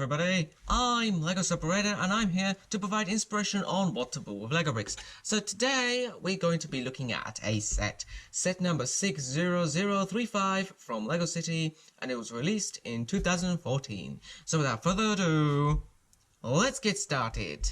everybody, I'm LEGO Separator and I'm here to provide inspiration on what to build with LEGO bricks. So today we're going to be looking at a set number 60035 from LEGO City, and it was released in 2014. So without further ado, let's get started.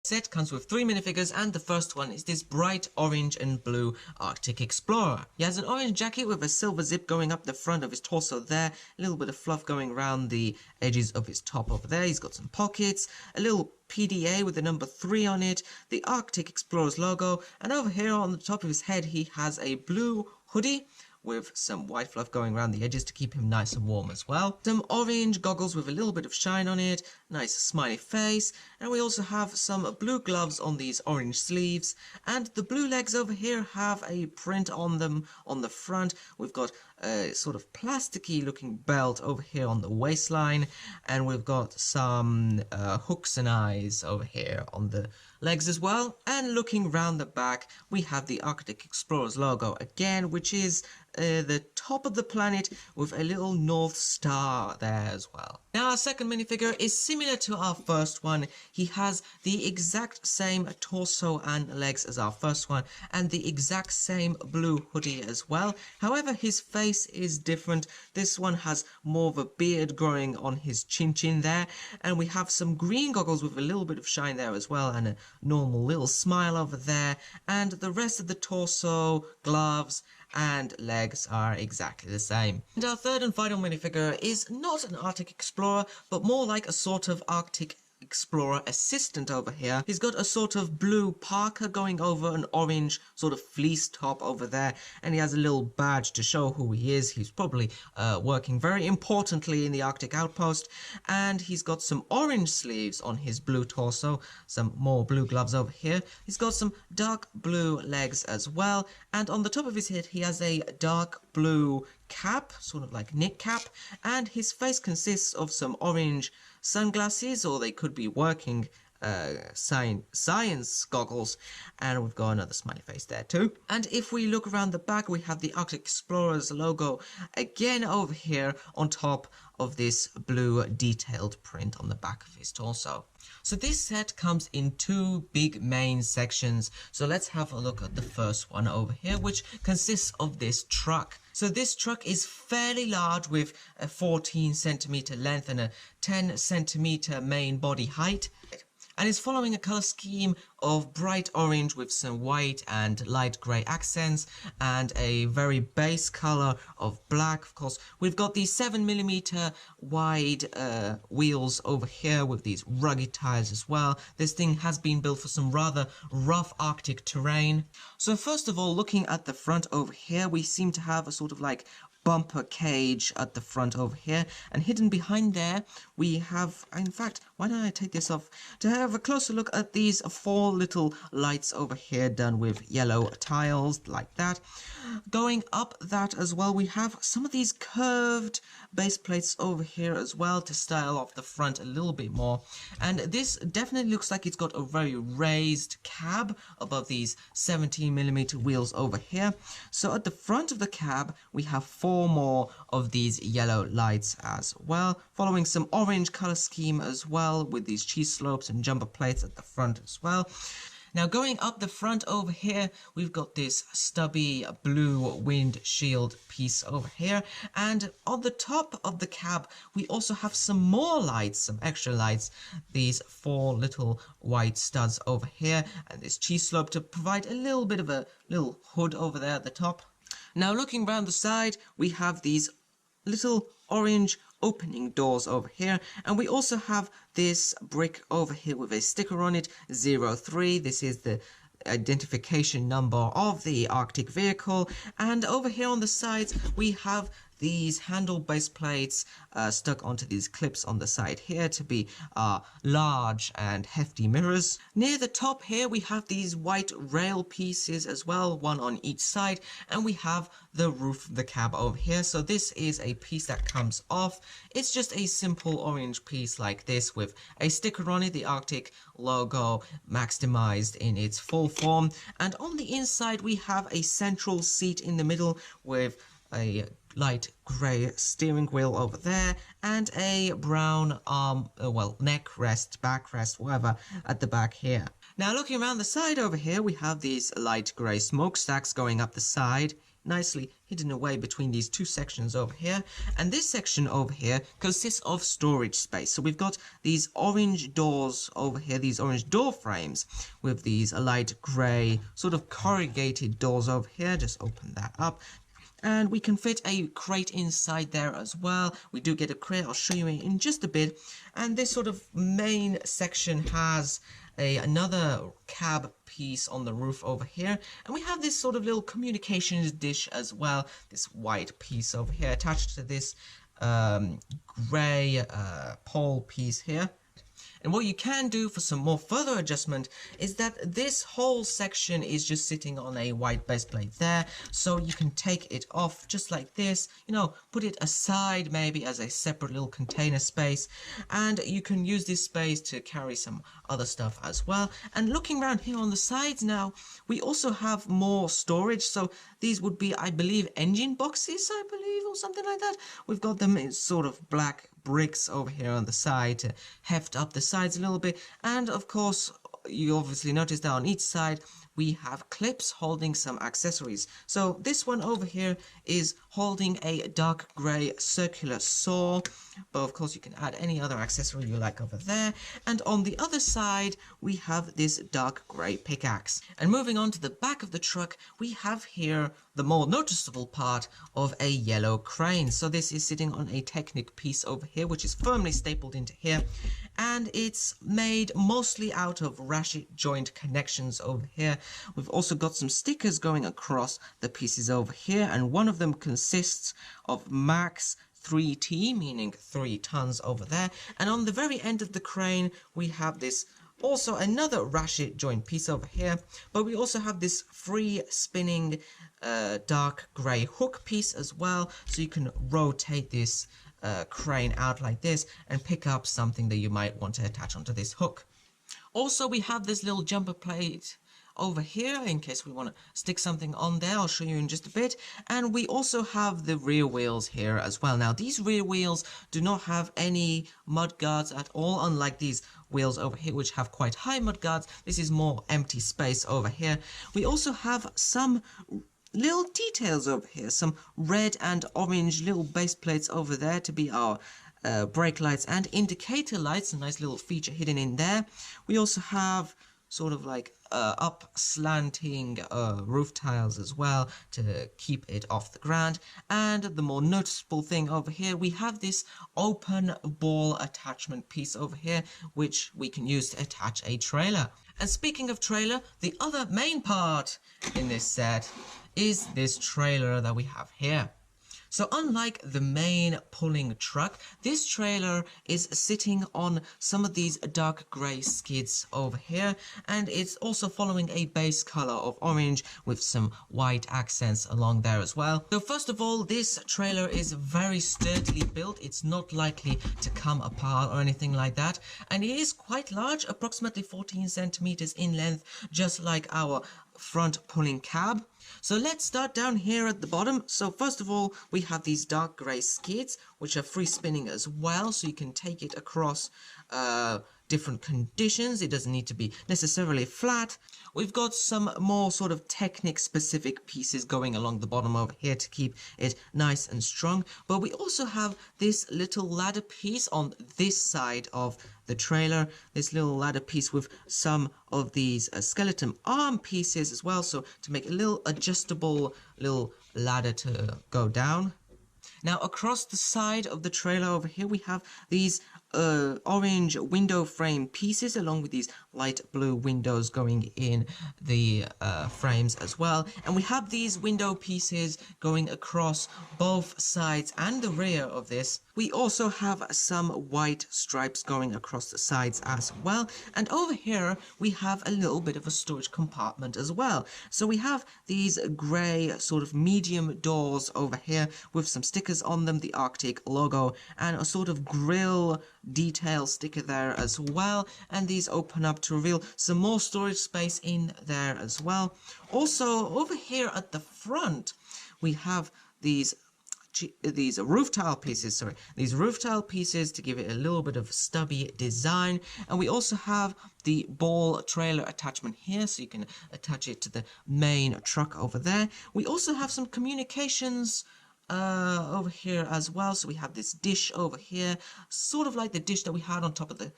Set comes with 3 minifigures, and the first one is this bright orange and blue Arctic Explorer. He has an orange jacket with a silver zip going up the front of his torso there, a little bit of fluff going around the edges of his top over there. He's got some pockets, a little PDA with the number 3 on it, the Arctic Explorer's logo, and over here on the top of his head he has a blue hoodie with some white fluff going around the edges to keep him nice and warm as well. Some orange goggles with a little bit of shine on it, nice smiley face, and we also have some blue gloves on these orange sleeves, and the blue legs over here have a print on them on the front. We've got a sort of plasticky looking belt over here on the waistline, and we've got some hooks and eyes over here on the legs as well. And looking round the back we have the Arctic Explorer's logo again, which is the top of the planet with a little North Star there as well. Now our second minifigure is similar to our first one. He has the exact same torso and legs as our first one, and the exact same blue hoodie as well. However, his face is different. This one has more of a beard growing on his chin there, and we have some green goggles with a little bit of shine there as well, and a normal little smile over there, and the rest of the torso, gloves and legs are exactly the same. And our third and final minifigure is not an Arctic Explorer, but more like a sort of Arctic Explorer assistant over here. He's got a sort of blue parka going over an orange sort of fleece top over there, and he has a little badge to show who he is. He's probably working very importantly in the Arctic Outpost, and he's got some orange sleeves on his blue torso, some more blue gloves over here. He's got some dark blue legs as well, and on the top of his head he has a dark blue cap, sort of like knit cap, and his face consists of some orange sunglasses, or they could be working science goggles, and we've got another smiley face there too. And if we look around the back, we have the Arctic Explorer's logo again over here on top of this blue detailed print on the back of his torso. So this set comes in 2 big main sections, so let's have a look at the first one over here, which consists of this truck. So this truck is fairly large with a 14 centimeter length and a 10 centimeter main body height, and is following a color scheme of bright orange with some white and light grey accents, and a very base color of black. Of course, we've got these 7mm wide wheels over here with these rugged tires as well. This thing has been built for some rather rough Arctic terrain. So first of all, looking at the front over here, we seem to have a sort of like bumper cage at the front over here, and hidden behind there we have, in fact, why don't I take this off to have a closer look at these 4 little lights over here done with yellow tiles like that. Going up that as well, we have some of these curved base plates over here as well to style off the front a little bit more, and this definitely looks like it's got a very raised cab above these 17mm wheels over here. So at the front of the cab we have 4 more of these yellow lights as well, following some orange color scheme as well with these cheese slopes and jumper plates at the front as well. Now going up the front over here, we've got this stubby blue windshield piece over here, and on the top of the cab we also have some more lights, some extra lights, these 4 little white studs over here, and this cheese slope to provide a little bit of a little hood over there at the top. Now looking round the side, we have these little orange opening doors over here, and we also have this brick over here with a sticker on it, 03. This is the identification number of the Arctic vehicle, and over here on the sides we have these handle base plates stuck onto these clips on the side here to be large and hefty mirrors. Near the top here we have these white rail pieces as well, one on each side, and we have the roof of the cab over here. So this is a piece that comes off. It's just a simple orange piece like this with a sticker on it, the Arctic logo maximized in its full form, and on the inside we have a central seat in the middle with a light grey steering wheel over there, and a brown neck rest, backrest, whatever, at the back here. Now looking around the side over here, we have these light grey smokestacks going up the side, nicely hidden away between these two sections over here. And this section over here consists of storage space. So we've got these orange doors over here, these orange door frames with these light grey sort of corrugated doors over here. Just open that up. And we can fit a crate inside there as well. We do get a crate, I'll show you in just a bit. And this sort of main section has another cab piece on the roof over here. And we have this sort of little communications dish as well. This white piece over here attached to this grey pole piece here. And what you can do for some more further adjustment is that this whole section is just sitting on a white base plate there. So you can take it off just like this, you know, put it aside maybe as a separate little container space. And you can use this space to carry some other stuff as well. And looking around here on the sides now, we also have more storage. So these would be, I believe, engine boxes, I believe, or something like that. We've got them in sort of black bricks over here on the side to heft up the sides a little bit. And of course, you obviously notice that on each side we have clips holding some accessories. So this one over here is holding a dark grey circular saw, but of course you can add any other accessory you like over there. And on the other side we have this dark grey pickaxe. And moving on to the back of the truck, we have here the more noticeable part of a yellow crane. So this is sitting on a Technic piece over here, which is firmly stapled into here, and it's made mostly out of ratchet joint connections over here. We've also got some stickers going across the pieces over here, and one of them consists of max 3T, meaning 3 tons over there. And on the very end of the crane we have this also another ratchet joint piece over here, but we also have this free spinning dark grey hook piece as well, so you can rotate this crane out like this and pick up something that you might want to attach onto this hook. Also, we have this little jumper plate over here in case we want to stick something on there. I'll show you in just a bit. And we also have the rear wheels here as well. Now these rear wheels do not have any mud guards at all, unlike these wheels over here which have quite high mud guards. This is more empty space over here. We also have some little details over here, some red and orange little base plates over there to be our brake lights and indicator lights, a nice little feature hidden in there. We also have sort of like up slanting roof tiles as well to keep it off the ground. And the more noticeable thing over here, we have this open ball attachment piece over here which we can use to attach a trailer. And speaking of trailer, the other main part in this set is this trailer that we have here. So unlike the main pulling truck, this trailer is sitting on some of these dark grey skids over here, and it's also following a base colour of orange with some white accents along there as well. So first of all, this trailer is very sturdily built. It's not likely to come apart or anything like that, and it is quite large, approximately 14 centimeters in length, just like our front pulling cab. So let's start down here at the bottom. So first of all, we have these dark grey skids which are free spinning as well, so you can take it across different conditions. It doesn't need to be necessarily flat. We've got some more sort of Technic specific pieces going along the bottom over here to keep it nice and strong, but we also have this little ladder piece on this side of the trailer, this little ladder piece with some of these skeleton arm pieces as well, so to make a little adjustable little ladder to go down. Now across the side of the trailer over here we have these orange window frame pieces along with these light blue windows going in the frames as well, and we have these window pieces going across both sides and the rear of this. We also have some white stripes going across the sides as well, and over here we have a little bit of a storage compartment as well. So we have these grey sort of medium doors over here with some stickers on them, the Arctic logo, and a sort of grill detail sticker there as well, and these open up to reveal some more storage space in there as well. Also over here at the front we have these these roof tile pieces, sorry, these roof tile pieces to give it a little bit of stubby design. And we also have the ball trailer attachment here, so you can attach it to the main truck over there. We also have some communications over here as well. So we have this dish over here, sort of like the dish that we had on top of the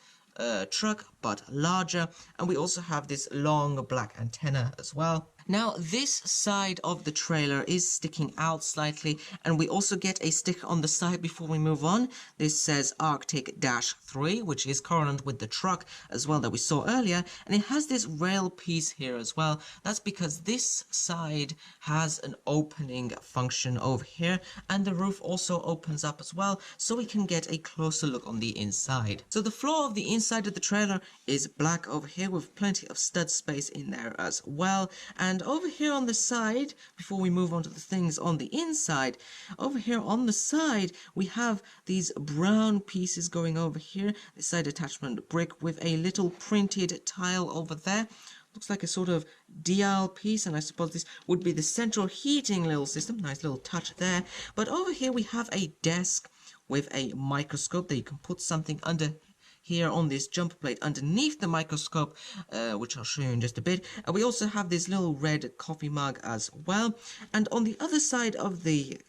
truck, but larger. And we also have this long black antenna as well. Now this side of the trailer is sticking out slightly, and we also get a sticker on the side before we move on. This says Arctic-3, which is current with the truck as well that we saw earlier, and it has this rail piece here as well. That's because this side has an opening function over here, and the roof also opens up as well, so we can get a closer look on the inside. So the floor of the inside of the trailer is black over here with plenty of stud space in there as well. And over here on the side, before we move on to the things on the inside, over here on the side, we have these brown pieces going over here, the side attachment brick with a little printed tile over there. Looks like a sort of dial piece, and I suppose this would be the central heating little system. Nice little touch there. But over here we have a desk with a microscope that you can put something under here on this jumper plate underneath the microscope, which I'll show you in just a bit. And we also have this little red coffee mug as well. And on the other side of the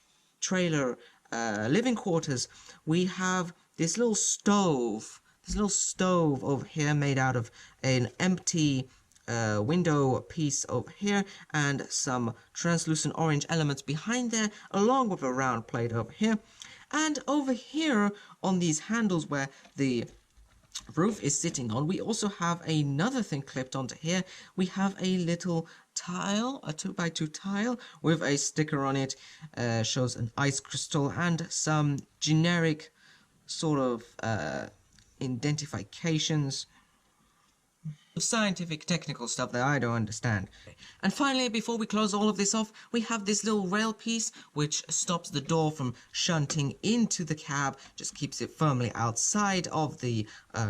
trailer living quarters, we have this little stove. This little stove over here made out of an empty window piece over here and some translucent orange elements behind there, along with a round plate over here. And over here on these handles where the roof is sitting on, we also have another thing clipped onto here. We have a little tile, a 2x2 tile with a sticker on it, shows an ice crystal and some generic sort of identifications, scientific technical stuff that I don't understand. And finally, before we close all of this off, we have this little rail piece which stops the door from shunting into the cab, just keeps it firmly outside of the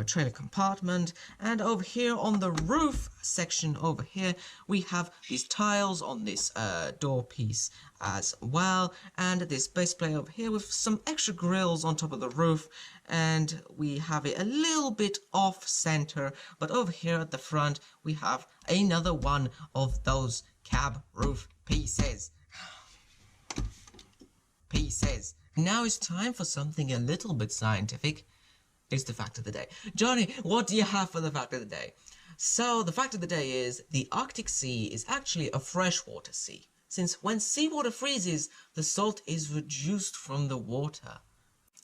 trailer compartment. And over here on the roof section over here, we have these tiles on this door piece as well, and this base plate over here with some extra grills on top of the roof, and we have it a little bit off center, but over here at the front we have another one of those cab roof pieces. Now it's time for something a little bit scientific. It's the fact of the day. Johnny, what do you have for the fact of the day? So the fact of the day is the Arctic Sea is actually a freshwater sea, since when seawater freezes, the salt is reduced from the water.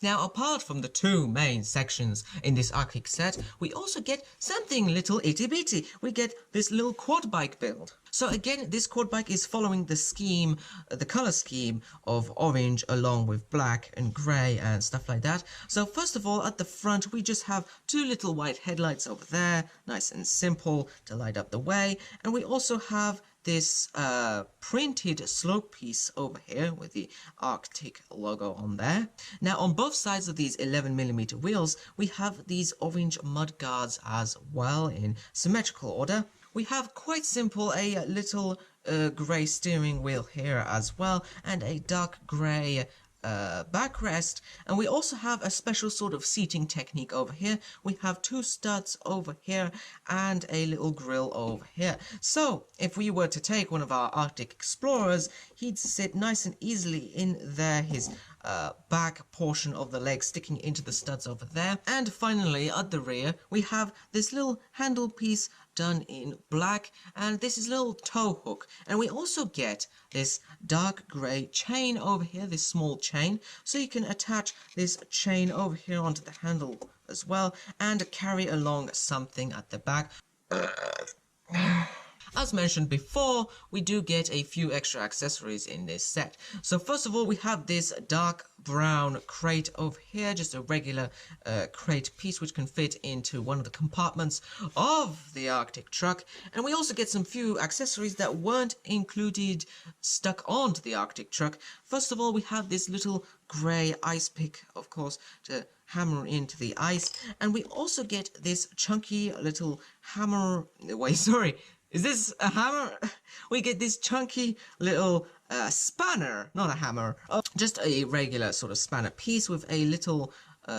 Now, apart from the two main sections in this Arctic set, we also get something little itty-bitty. We get this little quad bike build. So again, this quad bike is following the scheme, the color scheme of orange along with black and grey and stuff like that. So first of all, at the front, we just have two little white headlights over there, nice and simple to light up the way. And we also have this printed slope piece over here with the Arctic logo on there. Now on both sides of these 11mm wheels, we have these orange mud guards as well in symmetrical order. We have quite simple a little grey steering wheel here as well, and a dark grey backrest, and we also have a special sort of seating technique over here. We have two studs over here and a little grill over here. So if we were to take one of our Arctic explorers, he'd sit nice and easily in there, his back portion of the leg sticking into the studs over there. And finally at the rear we have this little handle piece done in black, and this is a little tow hook, and we also get this dark grey chain over here, this small chain, so you can attach this chain over here onto the handle as well and carry along something at the back. As mentioned before, we do get a few extra accessories in this set. So first of all, we have this dark brown crate over here, just a regular crate piece which can fit into one of the compartments of the Arctic truck. And we also get some few accessories that weren't included stuck onto the Arctic truck. First of all, we have this little grey ice pick, of course, to hammer into the ice. And we also get this chunky little hammer. Wait, sorry. Is this a hammer? We get this chunky little spanner, not a hammer, just a regular sort of spanner piece with a little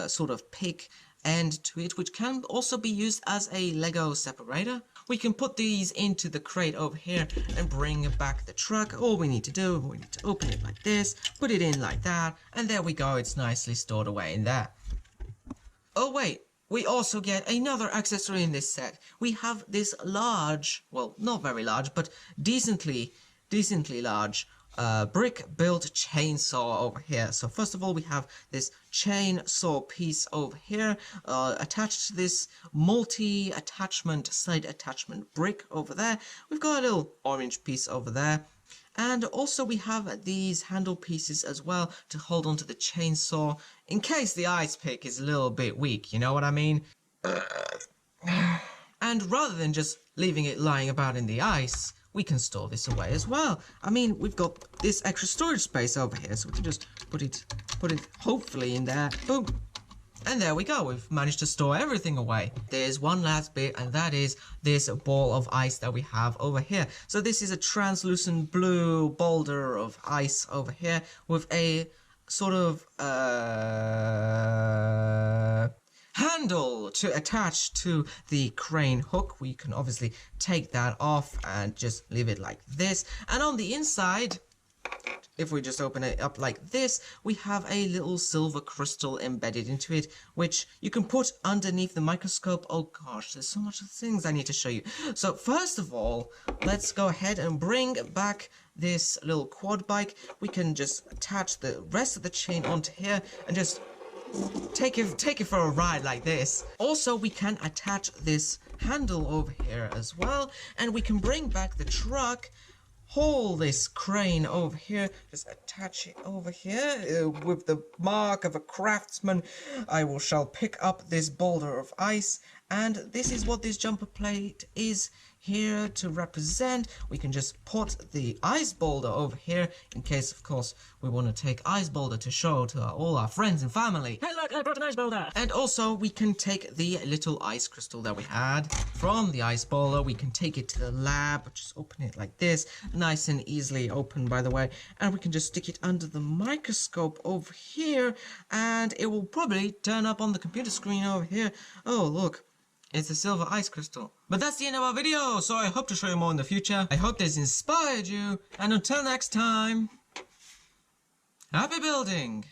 sort of pick end to it, which can also be used as a Lego separator. We can put these into the crate over here and bring back the truck. All we need to do, we need to open it like this, put it in like that, and there we go, it's nicely stored away in there. Oh wait, we also get another accessory in this set. We have this large, well, not very large, but decently large brick-built chainsaw over here. So first of all, we have this chainsaw piece over here attached to this multi-attachment side attachment brick over there. We've got a little orange piece over there. And also we have these handle pieces as well to hold onto the chainsaw in case the ice pick is a little bit weak, you know what I mean? And rather than just leaving it lying about in the ice, we can store this away as well. I mean, we've got this extra storage space over here, so we can just put it hopefully in there. Boom. And there we go, we've managed to store everything away. There's one last bit, and that is this ball of ice that we have over here. So this is a translucent blue boulder of ice over here with a sort of handle to attach to the crane hook. We can obviously take that off and just leave it like this. And on the inside, if we just open it up like this, we have a little silver crystal embedded into it, which you can put underneath the microscope. Oh gosh, there's so much things I need to show you. So first of all, let's go ahead and bring back this little quad bike. We can just attach the rest of the chain onto here and just take it for a ride like this. Also, we can attach this handle over here as well, and we can bring back the truck, haul this crane over here, just attach it over here with the mark of a craftsman. Shall pick up this boulder of ice, and this is what this jumper plate is here to represent. We can just put the ice boulder over here in case, of course, we want to take ice boulder to show to all our friends and family. Hey look, I brought an ice boulder! And also we can take the little ice crystal that we had from the ice boulder. We can take it to the lab, just open it like this, nice and easily open, by the way, and we can just stick it under the microscope over here, and it will probably turn up on the computer screen over here. Oh look, it's a silver ice crystal. But that's the end of our video, so I hope to show you more in the future. I hope this inspired you, and until next time, happy building!